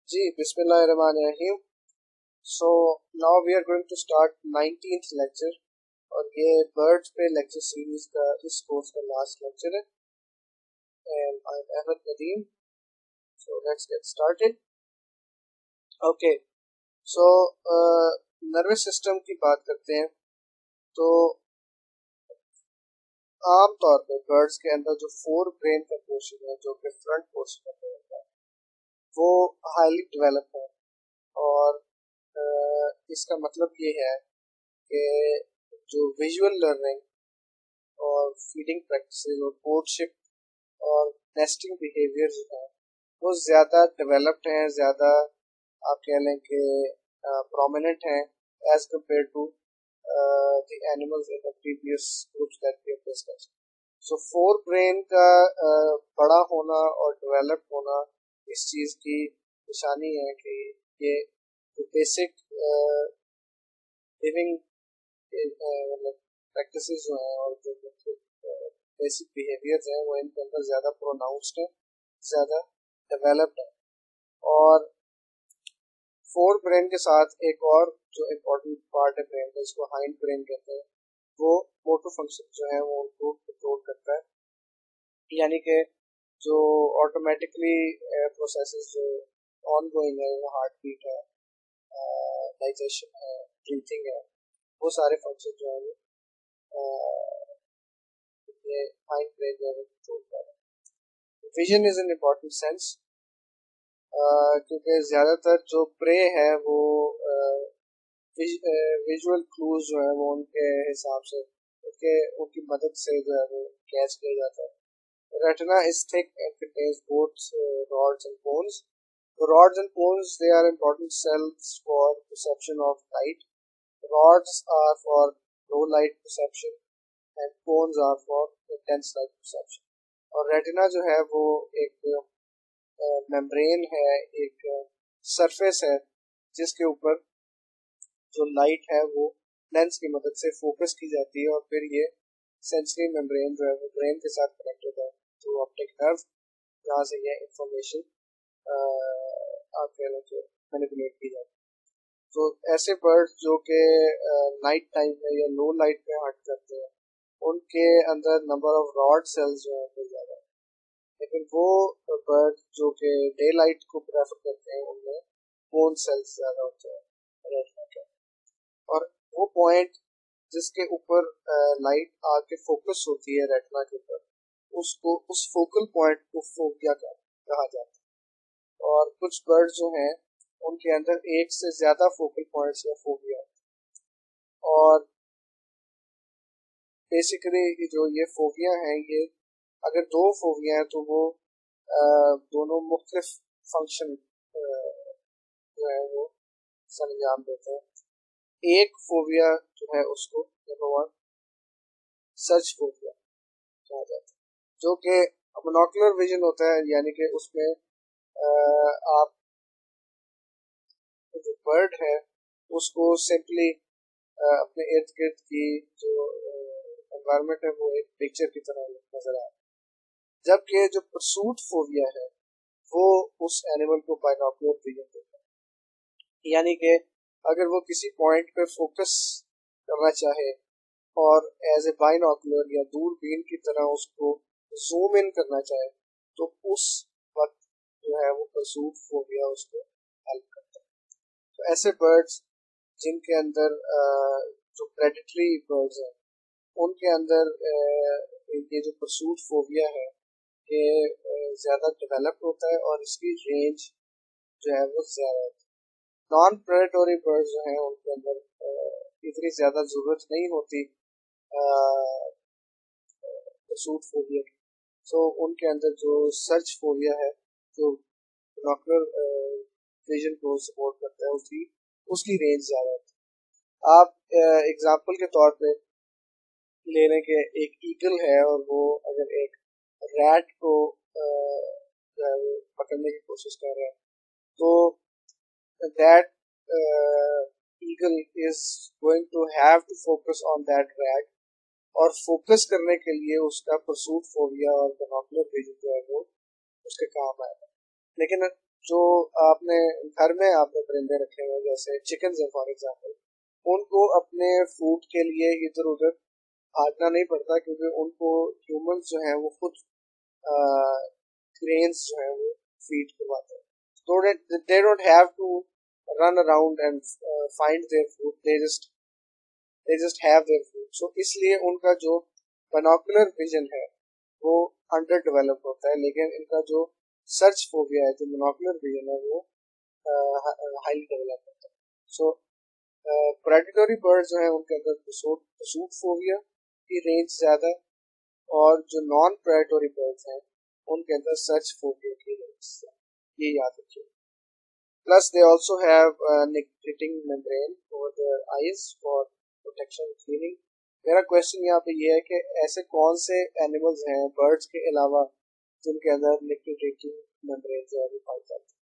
जी बिस्मिल्लाहिर्रहमानिर्रहीम। So now we are going to start 19th lecture और ये बर्ड्स पे लेक्चर सीरीज का इस कोर्स का लास्ट लेक्चर है and I am Ahmad Nadeem. So let's get started. Okay, so nervous system की बात करते हैं तो आम तौर पे बर्ड्स के अंदर जो फोर ब्रेन का पोर्शन है जो कि फ्रंट पोर्शन में होता है वो हाईली डेवलप है और इसका मतलब ये है कि जो विजुअल लर्निंग और फीडिंग प्रैक्टिसेस और कोर्टशिप और नेस्टिंग बिहेवियर जो है वो ज़्यादा डेवलप्ड हैं, ज़्यादा आप कह लें कि प्रोमिनेंट हैं as compared to the animals in the previous groups that we have discussed. So forebrain का बड़ा होना और डेवलप होना इस चीज़ की निशानी है कि ये बेसिक लिविंग मतलब प्रैक्टिसेस जो हैं और जो बेसिक बिहेवियर्स हैं वो इनके अंदर ज़्यादा प्रोनाउंस्ड है, ज़्यादा डेवलप्ड है। और फोर ब्रेन के साथ एक और जो इम्पोर्टेंट पार्ट है ब्रेन का, इसको हाइंड ब्रेन कहते हैं, वो मोटर फंक्शन जो है वो उनको कंट्रोल करता है, यानी कि जो ऑटोमेटिकली प्रोसेसेस जो ऑन गोइंग है, वो हार्ट बीट है, डाइजेशन है, ब्रीथिंग है, वो सारे फंक्शन जो है वो ये हाइंड ब्रेन जो है कंट्रोल कर रहा है। Vision is an important sense क्योंकि ज़्यादातर जो प्रे है वो विजुअल क्लूज जो है वो उनके हिसाब से उनकी मदद से जो है वो कैच किया जाता है। Retina is thick and contains both rods and cones. The rods and cones, they are important cells for perception of light. Rods are for low light perception and cones are for intense light perception. और retina जो है वो एक membrane है, एक surface है जिसके ऊपर जो लाइट है वो लेंस की मदद से फोकस की जाती है और फिर ये सेंसरी मेम्ब्रेन जो है वो ब्रेन के साथ कनेक्ट होता है थ्रू ऑप्टिक नर्व, जहाँ से ये इंफॉर्मेशन आप कह लो कि मैनिपुलेट की जाती है। तो ऐसे बर्ड्स जो कि नाइट टाइम में या लो लाइट में हट करते हैं उनके अंदर नंबर ऑफ रॉड सेल्स जो है वो ज़्यादा है, लेकिन वो बर्ड जो कि डे लाइट को प्रेफर करते हैं उनमें कोन सेल्स ज़्यादा होते हैं रेटिना के। और वो पॉइंट जिसके ऊपर लाइट आके फोकस होती है रेटिना के ऊपर, उसको उस फोकल पॉइंट को फोविया कहा जाता है। और कुछ बर्ड जो हैं उनके अंदर एक से ज्यादा फोकल पॉइंट्स या फोविया, और बेसिकली जो ये फोविया हैं, ये अगर दो फोविया हैं तो वो दोनों मुख्तलिफ फंक्शन जो है वो सरंजाम देते हैं। एक फोविया जो है उसको नंबर वन सर्च फोविया कहा जाता है, जो कि मोनोकुलर विजन होता है, यानी कि उसमें आप जो बर्ड है उसको सिंपली अपने इर्द गिर्द की जो एनवायरनमेंट है वो एक पिक्चर की तरह नजर आए, जबकि जो परसूट फोविया है वो उस एनिमल को बाइनोकुलर विजन देता है, यानी कि अगर वो किसी पॉइंट पे फोकस करना चाहे और एज ए बाइनोकुलर या दूरबीन की तरह उसको जूम इन करना चाहे तो उस वक्त जो है वो परसूट फोविया उसको हेल्प करता है। तो ऐसे बर्ड्स जिनके अंदर जो प्रेडेटरी बर्ड्स हैं उनके अंदर ये जो परसूट फोविया है ये ज़्यादा डेवलप होता है और इसकी रेंज जो है वो ज़्यादा होती है। नॉन प्रेडेटरी बर्ड्स जो हैं उनके अंदर इतनी ज़्यादा ज़रूरत नहीं होती परसूट फोविया की, सो उनके अंदर जो सर्च फोविया है जो बिनोकुलर विजन को सपोर्ट करता है उसकी रेंज ज़्यादा होती है। आप एग्जांपल के तौर पे ले लें कि एक ईगल है और वो अगर एक रैट को पकड़ने की कोशिश कर रहा है तो that eagle is going to have to focus on that rat, और फोकस करने के लिए उसका परसूट फोविया और बिनोकुलर विजन जो है वो उसके काम आएगा। लेकिन जो आपने घर में आपने परिंदे रखे हुए जैसे चिकन है फॉर एग्जाम्पल, उनको अपने फूड के लिए इधर उधर भागना नहीं पड़ता, क्योंकि उनको ह्यूमंस जो है वो खुद ग्रेन्स जो है वो फीड करवाते हैं, so that they don't have to run around and find their food, they just have their food. So इसलिए उनका जो binocular vision है वो अंडर डेवलप होता है, लेकिन इनका जो सर्च फोबिया है, जो मोनोकुलर विजन है, वो हाईली डेवलप होता है. सो प्रेडेटरी बर्ड जो है उनके अंदर परसूट फोबिया की रेंज ज्यादा है, और जो नॉन प्रेडेटरी बर्ड्स हैं उनके अंदर सर्च फोबिया की रेंज, ये याद रखिए. Plus they also have knitting membrane over their eyes for protection and cleaning. मेरा क्वेश्चन यहाँ पे ये है कि ऐसे कौन से एनिमल्स हैं बर्ड्स के अलावा जिनके अंदर निटिंग मेम्ब्रेन जो है वो पाई जाती है.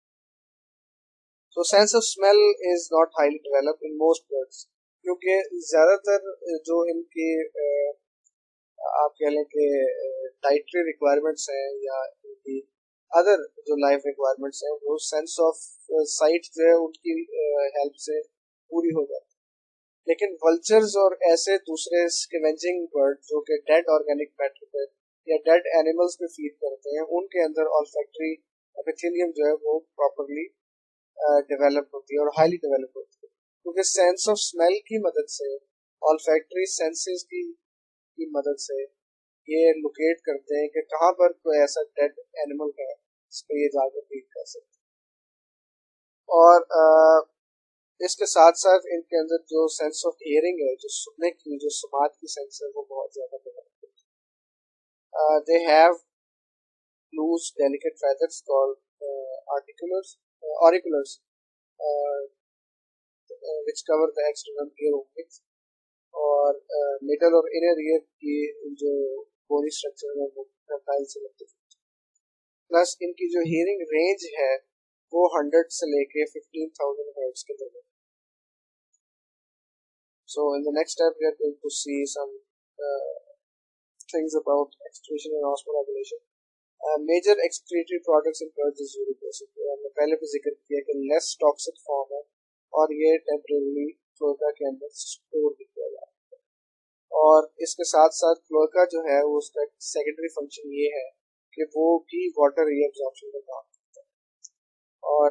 So sense of smell is not highly developed in most birds, क्योंकि ज़्यादातर जो इनकी आप कह लें कि डाइटरी रिक्वायरमेंट्स हैं या इनकी अदर जो लाइफ रिक्वायरमेंट्स हैं, वो सेंस ऑफ साइट जो है उनकी हेल्प से पूरी हो जाती है. लेकिन वल्चर्स और ऐसे दूसरे स्कैवेंजिंग बर्ड जो कि डेड ऑर्गेनिक मैटर पे या डेड एनिमल्स पे फीड करते हैं, उनके अंदर ऑल्फैक्टरी एपिथेलियम जो है वो प्रॉपरली डेवलप होती है और हाईली डेवलप होती है, क्योंकि सेंस ऑफ स्मेल की मदद से, ऑल्फैक्टरी सेंसेस की मदद से ये लोकेट करते हैं कि कहाँ पर कोई ऐसा डेड एनिमल है जिस पे ये जाकर फीड कर सकते हैं. और इसके साथ साथ इनके अंदर जो सेंस ऑफ हियरिंग है, जो सुनने की जो समात की सेंस है, वो बहुत ज्यादा डेवलप है. They have loose delicate feathers called auriculars which cover the external ear openings, और मिडल और इनर ईयर की जो बोनी स्ट्रक्चर है वो रेप्टाइल से लगती है. प्लस इनकी जो हियरिंग रेंज है वो 100 से लेके 15,000 हर्ट्ज के दरमियान. So in the next step we are going to see some things about excretion and osmoregulation. Major excretory products in birds is uric acid. हमने पहले भी जिक्र किया कि लेस टॉक्सिक फॉर्म है और ये टेम्परेरी क्लोएका के अंदर स्टोर भी किया जाता है. और इसके साथ साथ क्लोएका जो है वो उसका सेकेंडरी फंक्शन ये है कि वो भी वाटर रीअब्जॉर्प्शन का काम करता है. और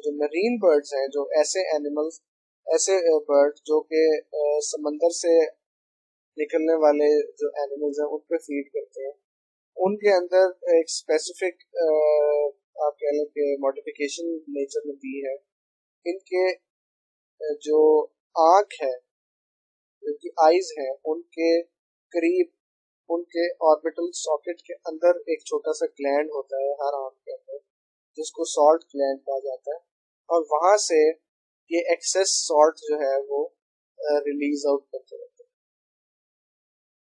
जो मरीन बर्ड्स हैं, जो ऐसे एनिमल्स, ऐसे बर्ड जो कि समंदर से निकलने वाले जो एनिमल्स हैं उन पे फीड करते हैं, उनके अंदर एक स्पेसिफिक आप कह लें कि मॉडिफिकेशन नेचर में दी है. इनके जो आँख है, इनकी आईज है, उनके करीब उनके ऑर्बिटल सॉकेट के अंदर एक छोटा सा ग्लैंड होता है हर आँख के अंदर, जिसको सॉल्ट ग्लैंड कहा जाता है, और वहां से ये एक्सेस सॉल्ट जो है वो रिलीज आउट करते रहते हैं.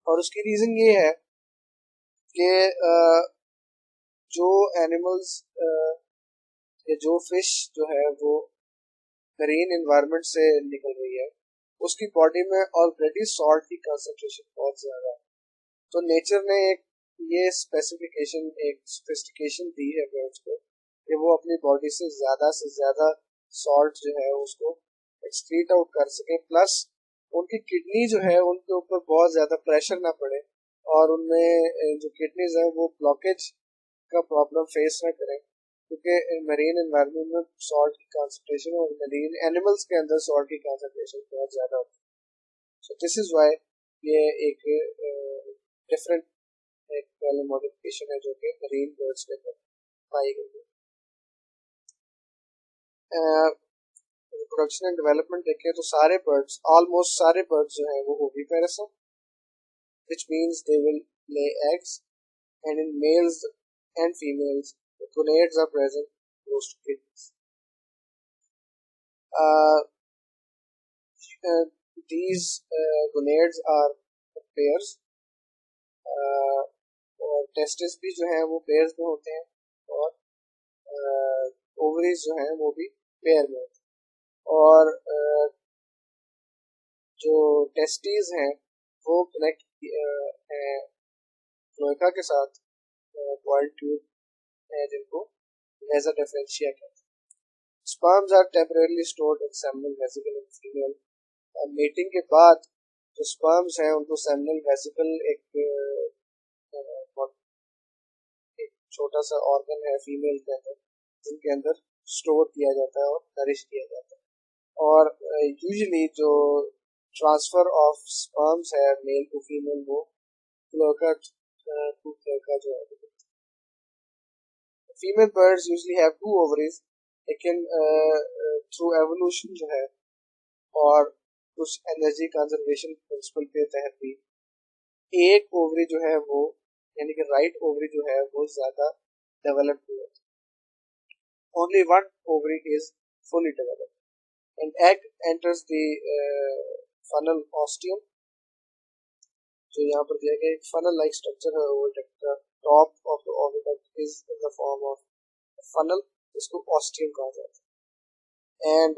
और उसकी रीजन ये है कि जो एनिमल्स या जो फिश जो है वो मरीन एनवायरनमेंट से निकल रही है, उसकी बॉडी में ऑलरेडी सॉल्ट की कंसंट्रेशन बहुत ज्यादा है. तो नेचर ने एक ये स्पेसिफिकेशन, एक सोफिस्टिकेशन दी है बर्ड्स को कि वो अपनी बॉडी से ज्यादा सॉल्ट जो है उसको एक्सक्रीट आउट कर सके, प्लस उनकी किडनी जो है उनके ऊपर बहुत ज्यादा प्रेशर ना पड़े और उनमें जो किडनीज है वो ब्लॉकेज का प्रॉब्लम फेस ना करें, क्योंकि मरीन एनवायरनमेंट में सॉल्ट की कंसंट्रेशन और मरीन एनिमल्स के अंदर सॉल्ट की कंसंट्रेशन बहुत ज्यादा होती है. सो दिस इज व्हाई ये एक डिफरेंट एक मॉडिफिकेशन है जो कि मरीन बर्ड्स के अंदर पाई गई है. रिप्रोडक्शन एंड डेवलपमेंट देखें तो सारे बर्ड्स, ऑलमोस्ट सारे बर्ड्स जो है वो ओविपेरस हैं, which means they will lay eggs, and in males and females the gonads are present close to kidneys. These gonads are pairs, और टेस्टिस भी जो है वो पेयर्स में होते हैं, और ओवरीज जो है वो भी पेयर में होते हैं. और जो टेस्टिस हैं वो कनेक्ट है क्लोएका के साथ, कॉइल ट्यूब है जिनको लेजर डिफरेंशिया कहते हैं. Sperms are temporarily stored in seminal vesicle in female. Mating के बाद जो स्पर्म्स हैं उनको सेमिनल वेसिकल एक छोटा सा ऑर्गन है फीमेल के अंदर, जिनके अंदर स्टोर किया जाता है और नरिश किया जाता है। और यूजुअली जो ट्रांसफर ऑफ स्पर्म्स है मेल टू फीमेल वो क्लोका टू क्लोका जो है। Female birds usually have 2 ovaries, लेकिन थ्रू एवोल्यूशन जो है और कुछ एनर्जी कंजर्वेशन प्रिंसिपल के तहत भी एक ओवरी जो है वो यानी कि राइट ओवरी जो है वो ज्यादा डेवलप हुआ है। Only one ovary is fully developed and egg enters the funnel ostium. जो यहाँ पर दिया गया फनल लाइक स्ट्रक्चर है, oviduct top of the oviduct is in the form of funnel, इसको ऑस्टियम कहा जाता है। And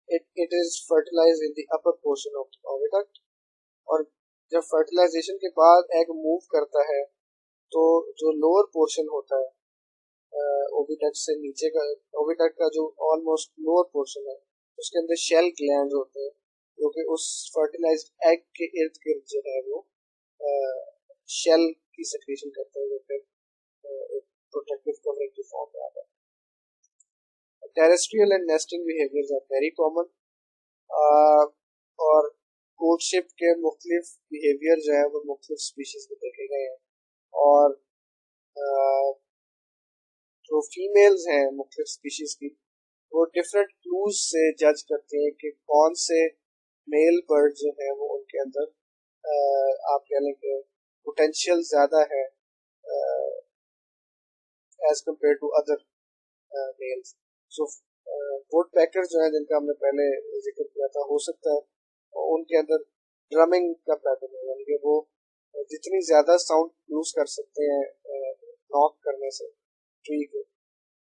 it is fertilized in the upper portion of the oviduct। और जब फर्टिलाइजेशन के बाद एग मूव करता है तो जो लोअर पोर्शन होता है ओविडक्ट से नीचे का, ओविडक्ट का जो ऑलमोस्ट लोअर पोर्शन है उसके अंदर शेल ग्लैंड होते हैं जो कि उस फर्टिलाइज्ड एग के इर्द गिर्द जो है वो शेल की सेक्रेशन करते हैं, जो फिर प्रोटेक्टिव कवरिंग की फॉर्म में आता है। Terrestrial and nesting behaviours are very common, और कोर्टशिप के मुख्तलिफ बिहेवियर जो है वो मुख्तलिफ स्पीशीज में देखे गए हैं। और जो फीमेल्स हैं मुख्तलिफ स्पीशीज की वो डिफरेंट क्लूज से जज करते हैं कि कौन से मेल बर्ड जो है वो उनके अंदर आप कह लें कि पोटेंशियल ज्यादा है age compared to other males. So woodpecker जो है जिनका हमने पहले जिक्र किया था, हो सकता है उनके अंदर ड्रमिंग का पैटर्न है, यानी कि वो जितनी ज्यादा साउंड यूज कर सकते हैं नॉक करने से ट्री को,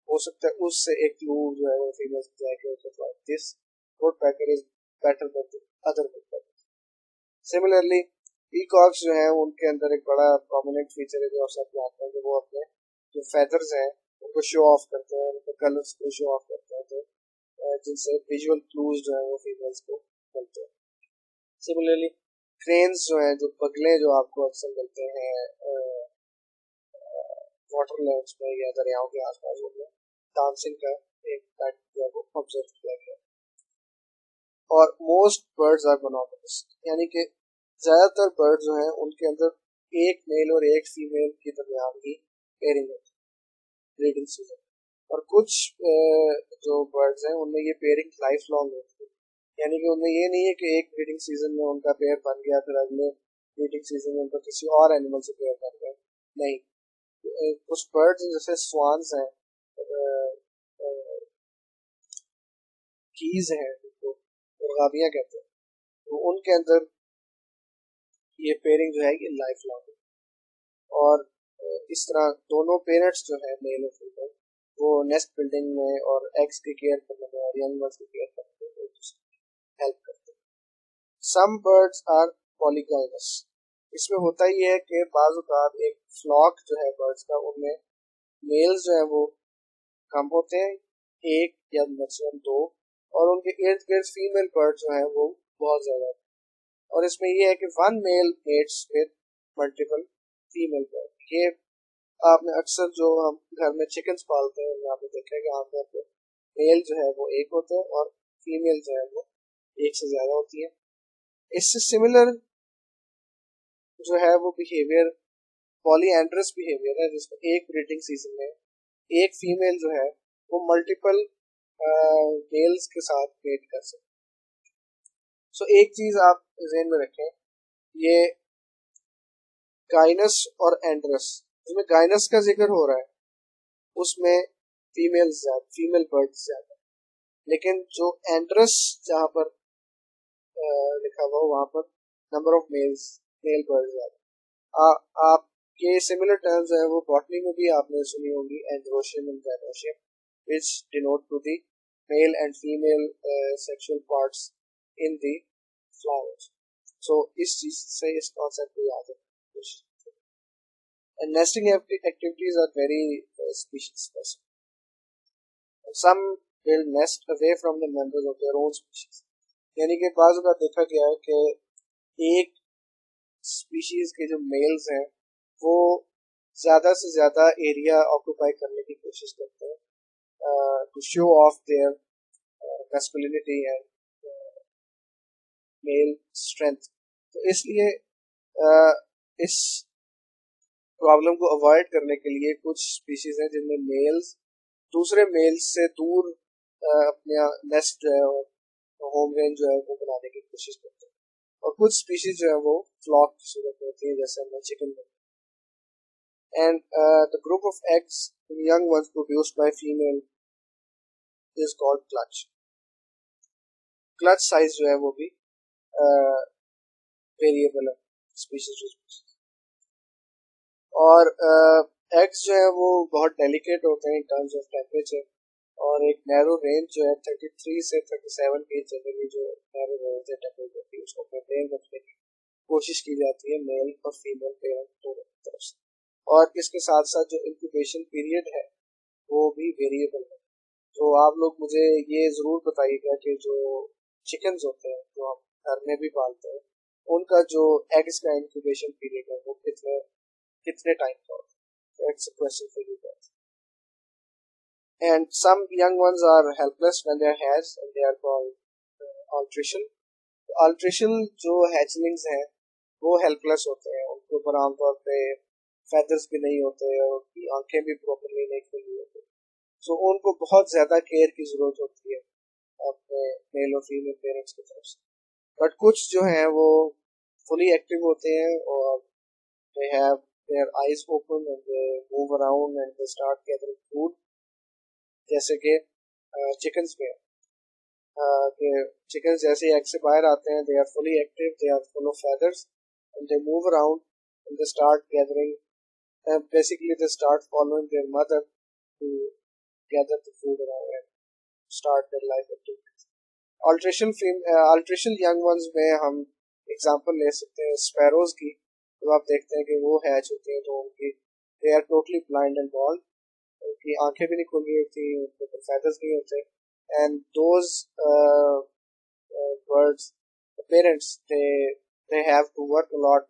हो सकता है उससे एक क्लू जो है वो फीमेल जाएगा this would packer is better than other would packer. Similarly peacocks जो है उनके अंदर एक बड़ा प्रोमिनेंट फीचर है जो आप आते हैं कि वो अपने जो फेदर्स हैं उनको शो ऑफ करते हैं, उनके कलर्स को शो ऑफ करते हैं, तो जिनसे विजुअल क्लूज जो है वो फीमेल्स को मिलते हैं। सिमिलरली क्रेन्स जो है, जो बगले जो आपको अक्सर मिलते हैं वाटरलैंड्स में या दरियाओं के आसपास, उनमें डांसिंग का एक पैटर्न जो है वो ऑब्जर्व किया गया। और मोस्ट बर्ड्स आर मोनोगैमस, यानी कि ज्यादातर बर्ड जो हैं उनके अंदर एक मेल और एक फीमेल के दरमियान ही पेयरिंग होती है ब्रीडिंग सीजन। और कुछ जो बर्ड्स हैं उनमें ये पेयरिंग लाइफ लॉन्ग होती है, यानी कि उनमें ये नहीं है कि एक ब्रीडिंग सीजन में उनका पेयर बन गया फिर अगले ब्रीडिंग सीजन में उनका किसी और एनिमल से पेयर बन गया, नहीं। कुछ बर्ड्स जैसे स्वान्स हैं, कीज हैं जिनको मुर्गाबियां कहते हैं, तो उनके अंदर ये पेयरिंग जो है ये लाइफ लॉन्ग है। और इस तरह दोनों पेरेंट्स जो है मेल और फीमेल वो नेस्ट बिल्डिंग में और एग्स की केयर करने में और यंग बर्ड्स की केयर करने में हेल्प करते हैं। सम बर्ड्स आर पॉलीगाइमस, इसमें होता ही है कि बाज़ औक़ात एक फ्लॉक जो है बर्ड्स का, उनमें मेल्स जो है वो कम होते हैं, एक या मैक्सिमम 2, और उनके इर्द गिर्द फीमेल बर्ड जो है वो बहुत ज्यादा। और इसमें ये है कि one male mates with multiple female bird. ये आपने अक्सर जो हम घर में चिकन्स पालते हैं उनमें आपने देखा है कि आमतौर पर मेल जो है वो एक होते हैं और फीमेल जो है वो एक से ज्यादा होती है। इससे सिमिलर जो है वो बिहेवियर पॉलीएंड्रस बिहेवियर है, जिसमें एक ब्रीडिंग सीजन में एक फीमेल जो है वो मल्टीपल मेल्स के साथ मेट कर सकते। सो एक चीज आप ज़हन में रखें, ये गाइनस और एंड्रस, जिसमें गाइनस का जिक्र हो रहा है उसमें फीमेल बर्ड्स ज्यादा, लेकिन जो एंड्रस जहाँ पर लिखा हुआ वहां पर नंबर ऑफ मेल बर्ड्स ज्यादा। आपके सिमिलर टर्म्स है वो बॉटनी में भी आपने सुनी होंगी, androecium and gynoecium, which denote to the male and female sexual parts in the flowers. So इस चीज से इस कॉन्सेप्ट को याद है। And nesting activities are very species specific. Some build nest away from the members of their own species. यानी कि बाज़ बार देखा गया है कि एक स्पीशीज के जो मेल्स हैं वो ज़्यादा से ज़्यादा एरिया ऑक्यूपाई करने की कोशिश करते हैं to show off their masculinity and male strength. तो इसलिए इस प्रॉब्लम को अवॉइड करने के लिए कुछ स्पीशीज हैं जिनमें मेल्स दूसरे मेल्स से दूर अपना नेस्ट जो है होम रेंज जो है वो बनाने की कोशिश करते हैं, और कुछ स्पीशीज जो है वो फ्लॉक की सूरत में होती है, जैसे हमने चिकन में। And the group of eggs young ones produced by female is called clutch. Clutch size जो है वो भी वेरिएबल है स्पीशीज टू स्पीशीज। और एग्स जो है वो बहुत डेलिकेट होते हैं इन टर्म्स ऑफ टेम्परेचर, और एक नैरो रेंज जो है 33 से 37 के जनरली जो नैरो रेंज है टेम्परेचर की उसको मेंटेन रखने की कोशिश की जाती है मेल और फीमेल पेरेंट दोनों की तरफ से। और इसके साथ साथ जो इंक्यूबेशन पीरियड है वो भी वेरिएबल है। तो आप लोग मुझे ये ज़रूर बताइएगा कि जो चिकन्स होते हैं जो हम घर में भी पालते हैं उनका जो एग्स का इंक्यूबेशन पीरियड है वो कितने टाइम का होता है। That's a question for you guys. And some young ones are helpless when they are hatched and they are called altration. Altration जो hatchlings हैं वो helpless होते हैं, उनके ऊपर आमतौर पे feathers भी नहीं होते और उनकी आंखें भी properly नहीं खुली होती, so उनको बहुत ज़्यादा केयर की ज़रूरत होती है अपने मेल और फीमेल पेरेंट्स की तरफ से। बट कुछ जो हैं वो fully active होते हैं और they have their eyes open and they move around and they start gathering food, जैसे कि चिकन्स में कि चिकन्स जैसे एग से बाहर आते हैं, they are fully active, they are full of feathers and they move around and they start gathering, basically they start following their mother to gather the food around and start their life activities. Altration young ones में हम example ले सकते हैं sparrows की। तो आप देखते हैं कि वो हैच होती हैं तो उनकी they are totally blind and bald, उनकी आंखें भी नहीं खुली होती, उनके ऊपर फेदर्स नहीं होते, and those birds parents they have to work a lot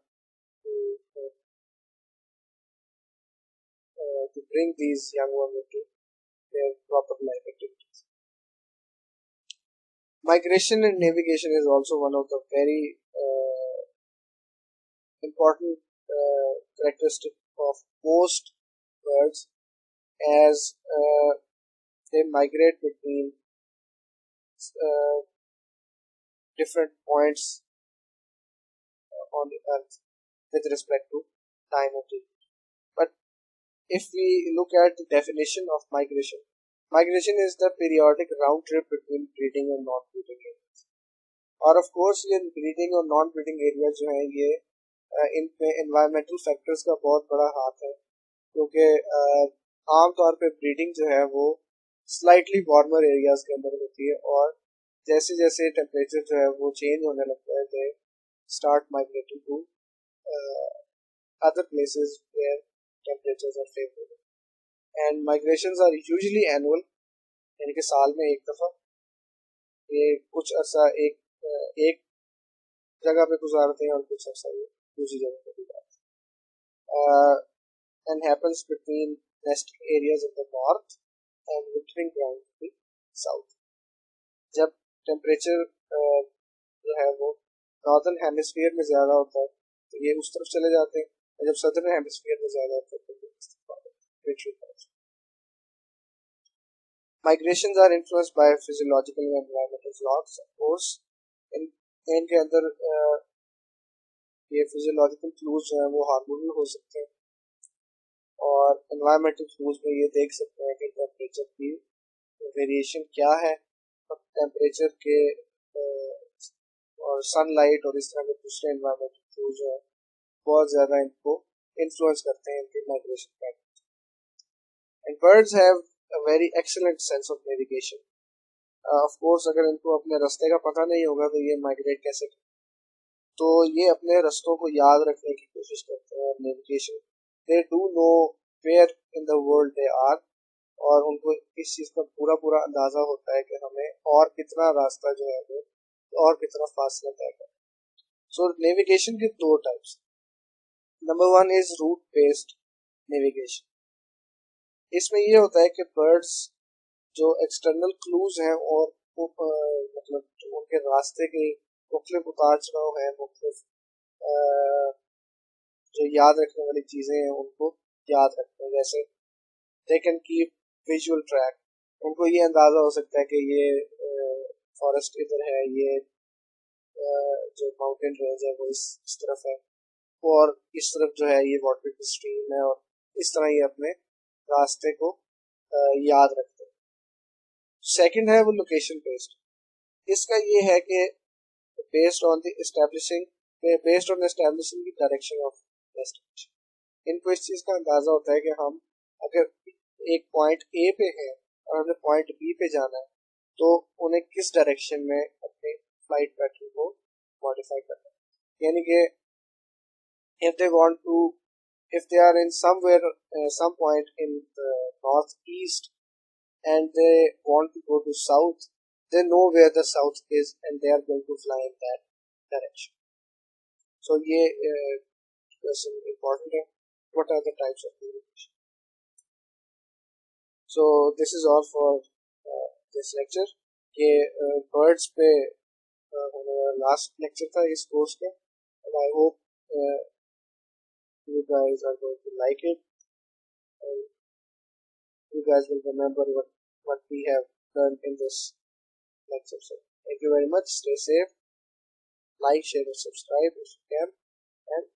to bring these young ones into their proper life activities. Migration and navigation is also one of the very important characteristic of most birds, as they migrate between different points on the earth with respect to time of the year. But if we look at the definition of migration, migration is the periodic round trip between breeding and non-breeding areas. और of course ये breeding और non-breeding areas जो हैं ये इनमें environmental factors का बहुत बड़ा हाथ है, क्योंकि आम तौर पे ब्रीडिंग जो है वो स्लाइटली वार्मर एरियाज के अंदर होती है, और जैसे जैसे टेम्परेचर जो है वो चेंज होने लगता है they start migrating to other places where temperatures are favourable. And migrations are usually annual, यानी कि साल में एक दफ़ा ये कुछ अर्सा एक जगह पे गुजारते हैं और कुछ अर्सा ये दूसरी जगह पे गुजारते हैं, and happens between nesting areas in the north and wintering ground in the south. जब टेम्परेचर जो है वो नॉर्दर्न हेमिस्फीयर में ज़्यादा होता है तो ये उस तरफ चले जाते हैं, और जब सदर्न हेमिस्फीयर में ज़्यादा होता है तो ये इस तरफ आते हैं। Migrations are influenced by physiological and environmental laws, of course. इनके अंदर ये फिजियोलॉजिकल क्लूज जो है वो हार्मोनल हो सकते हैं, और एनवायरमेंटल क्लूज में ये देख सकते हैं कि टेम्परेचर की वेरिएशन क्या है, टेम्परेचर के और सनलाइट और इस तरह के दूसरे एनवायरमेंटल क्लूज जो है बहुत ज़्यादा इनको इन्फ्लुएंस करते हैं इनके migration pattern. And birds have a very excellent sense of navigation. Of course अगर इनको अपने रास्ते का पता नहीं होगा तो ये माइग्रेट कैसे करें, तो ये अपने रास्तों को याद रखने की कोशिश करते हैं। Navigation, they do know where in the world they are, और उनको इस चीज़ का पूरा पूरा अंदाज़ा होता है कि हमें और कितना रास्ता जो है वो और कितना फासला तय करना। सो नेविगेशन के दो types. Number one is route based navigation. इसमें ये होता है कि बर्ड्स जो एक्सटर्नल क्लूज हैं और मतलब जो उनके रास्ते के मुख्तलिफ उतार चढ़ाव हैं, मुख्तलिफ जो याद रखने वाली चीज़ें हैं उनको याद रखते हैं। जैसे they can keep visual track, उनको ये अंदाज़ा हो सकता है कि ये फॉरेस्ट इधर है, ये जो माउंटेन रेंज है वो इस तरफ है, और इस तरफ जो है ये वाटर की स्ट्रीम है, और इस तरह ये अपने रास्ते को याद रखते हैं। सेकंड है वो लोकेशन बेस्ड। इसका ये है कि based on the establishing the direction of destination, इनको इस चीज़ का अंदाज़ा होता है कि हम अगर एक पॉइंट ए पे हैं और हमें पॉइंट बी पे जाना है तो उन्हें किस डायरेक्शन में अपने फ्लाइट पैटर्न को मॉडिफाई करना है। यानी कि if they want to, if they are in somewhere some point in the northeast and they want to go to south, they know where the south is and they are going to fly in that direction. So ये question important है. What are the types of communication? So this is all for this lecture. ये birds पे हमारा last lecture था इस course का, and I hope you guys are going to like it, and you guys will remember what we have learned in this lecture. So thank you very much. Stay safe. Like, share, and subscribe if you can. And